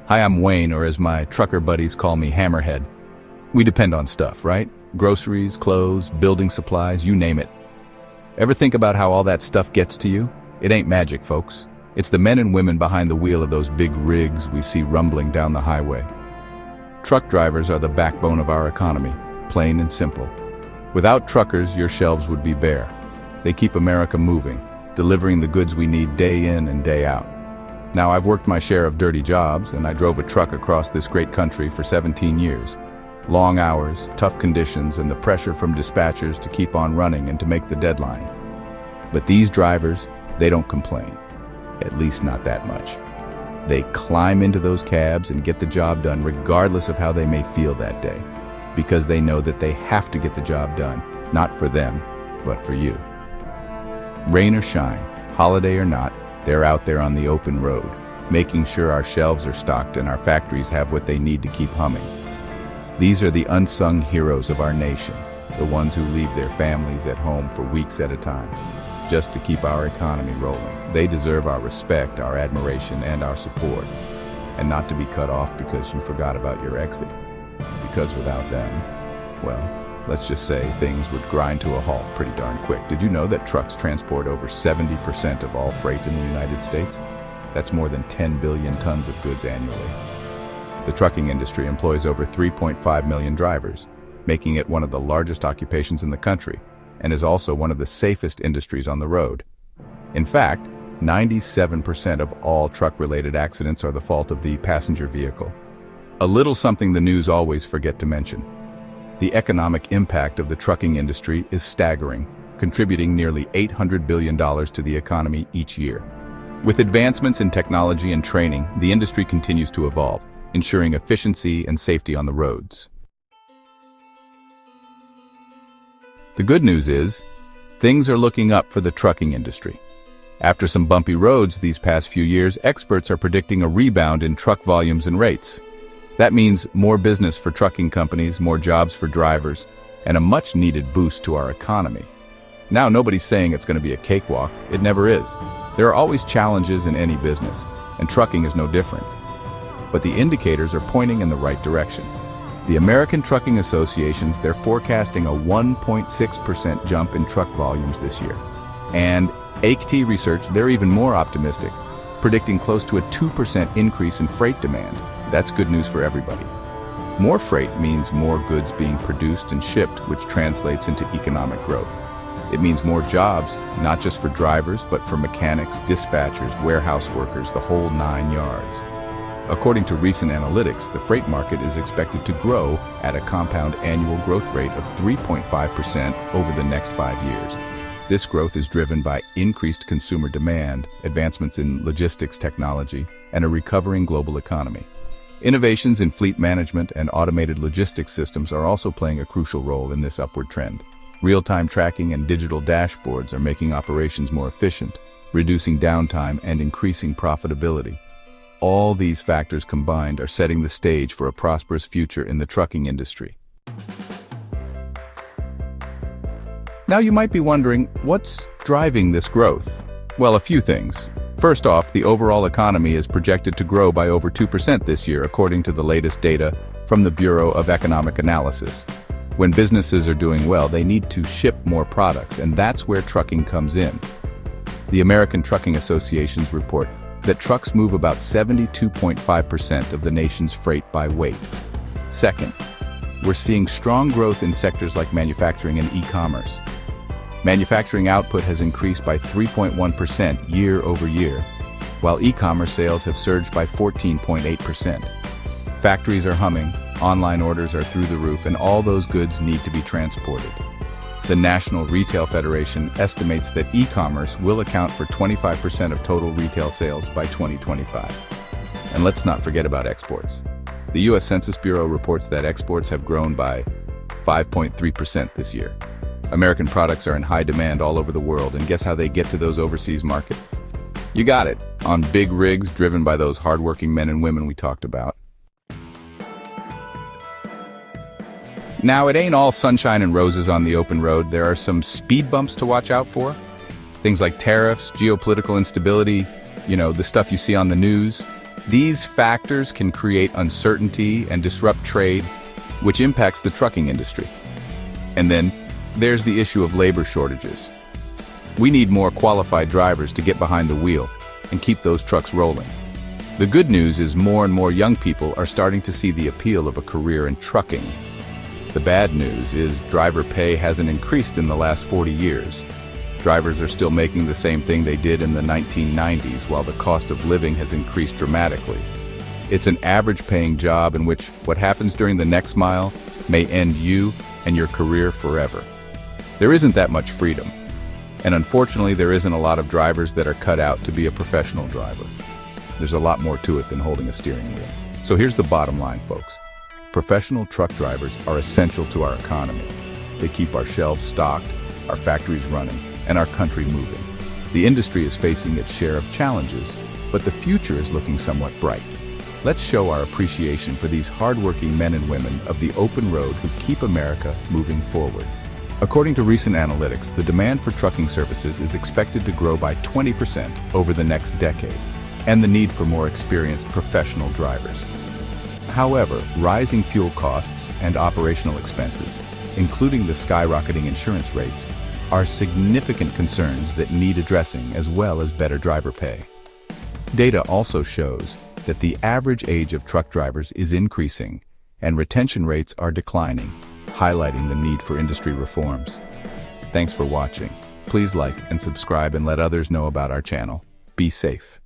Hi, I'm Wayne, or as my trucker buddies call me, Hammerhead. We depend on stuff, right? Groceries, clothes, building supplies, you name it. Ever think about how all that stuff gets to you? It ain't magic, folks. It's the men and women behind the wheel of those big rigs we see rumbling down the highway. Truck drivers are the backbone of our economy, plain and simple. Without truckers, your shelves would be bare. They keep America moving, delivering the goods we need day in and day out. Now, I've worked my share of dirty jobs, and I drove a truck across this great country for 17 years. Long hours, tough conditions, and the pressure from dispatchers to keep on running and to make the deadline. But these drivers, they don't complain. At least not that much. They climb into those cabs and get the job done regardless of how they may feel that day, because they know that they have to get the job done, not for them, but for you. Rain or shine, holiday or not, they're out there on the open road, making sure our shelves are stocked and our factories have what they need to keep humming. These are the unsung heroes of our nation, the ones who leave their families at home for weeks at a time, just to keep our economy rolling. They deserve our respect, our admiration, and our support, and not to be cut off because you forgot about your exit. Because without them, well, let's just say things would grind to a halt pretty darn quick. Did you know that trucks transport over 70% of all freight in the United States? That's more than 10 billion tons of goods annually. The trucking industry employs over 3.5 million drivers, making it one of the largest occupations in the country, and is also one of the safest industries on the road. In fact, 97% of all truck-related accidents are the fault of the passenger vehicle. A little something the news always forget to mention. The economic impact of the trucking industry is staggering, contributing nearly $800 billion to the economy each year. With advancements in technology and training, the industry continues to evolve, ensuring efficiency and safety on the roads. The good news is, things are looking up for the trucking industry. After some bumpy roads these past few years, experts are predicting a rebound in truck volumes and rates. That means more business for trucking companies, more jobs for drivers, and a much-needed boost to our economy. Now, nobody's saying it's going to be a cakewalk. It never is. There are always challenges in any business, and trucking is no different. But the indicators are pointing in the right direction. The American Trucking Associations, they're forecasting a 1.6% jump in truck volumes this year. And AKT Research, they're even more optimistic, predicting close to a 2% increase in freight demand. That's good news for everybody. More freight means more goods being produced and shipped, which translates into economic growth. It means more jobs, not just for drivers, but for mechanics, dispatchers, warehouse workers, the whole 9 yards. According to recent analytics, the freight market is expected to grow at a compound annual growth rate of 3.5% over the next 5 years. This growth is driven by increased consumer demand, advancements in logistics technology, and a recovering global economy. Innovations in fleet management and automated logistics systems are also playing a crucial role in this upward trend. Real-time tracking and digital dashboards are making operations more efficient, reducing downtime and increasing profitability. All these factors combined are setting the stage for a prosperous future in the trucking industry. Now you might be wondering, what's driving this growth? Well, a few things. First off, the overall economy is projected to grow by over 2% this year, according to the latest data from the Bureau of Economic Analysis. When businesses are doing well, they need to ship more products, and that's where trucking comes in. The American Trucking Associations report that trucks move about 72.5% of the nation's freight by weight. Second, we're seeing strong growth in sectors like manufacturing and e-commerce. Manufacturing output has increased by 3.1% year over year, while e-commerce sales have surged by 14.8%. Factories are humming, online orders are through the roof, and all those goods need to be transported. The National Retail Federation estimates that e-commerce will account for 25% of total retail sales by 2025. And let's not forget about exports. The U.S. Census Bureau reports that exports have grown by 5.3% this year. American products are in high demand all over the world, and guess how they get to those overseas markets? You got it, on big rigs driven by those hardworking men and women we talked about. Now, it ain't all sunshine and roses on the open road. There are some speed bumps to watch out for. Things like tariffs, geopolitical instability, the stuff you see on the news. These factors can create uncertainty and disrupt trade, which impacts the trucking industry. And then, there's the issue of labor shortages. We need more qualified drivers to get behind the wheel and keep those trucks rolling. The good news is more and more young people are starting to see the appeal of a career in trucking. The bad news is driver pay hasn't increased in the last 40 years. Drivers are still making the same thing they did in the 1990s, while the cost of living has increased dramatically. It's an average-paying job in which what happens during the next mile may end you and your career forever. There isn't that much freedom, and unfortunately there isn't a lot of drivers that are cut out to be a professional driver. There's a lot more to it than holding a steering wheel. So here's the bottom line, folks. Professional truck drivers are essential to our economy. They keep our shelves stocked, our factories running, and our country moving. The industry is facing its share of challenges, but the future is looking somewhat bright. Let's show our appreciation for these hardworking men and women of the open road who keep America moving forward. According to recent analytics, the demand for trucking services is expected to grow by 20% over the next decade, and the need for more experienced professional drivers. However, rising fuel costs and operational expenses, including the skyrocketing insurance rates, are significant concerns that need addressing, as well as better driver pay. Data also shows that the average age of truck drivers is increasing and retention rates are declining, highlighting the need for industry reforms. Thanks for watching. Please like and subscribe and let others know about our channel. Be safe.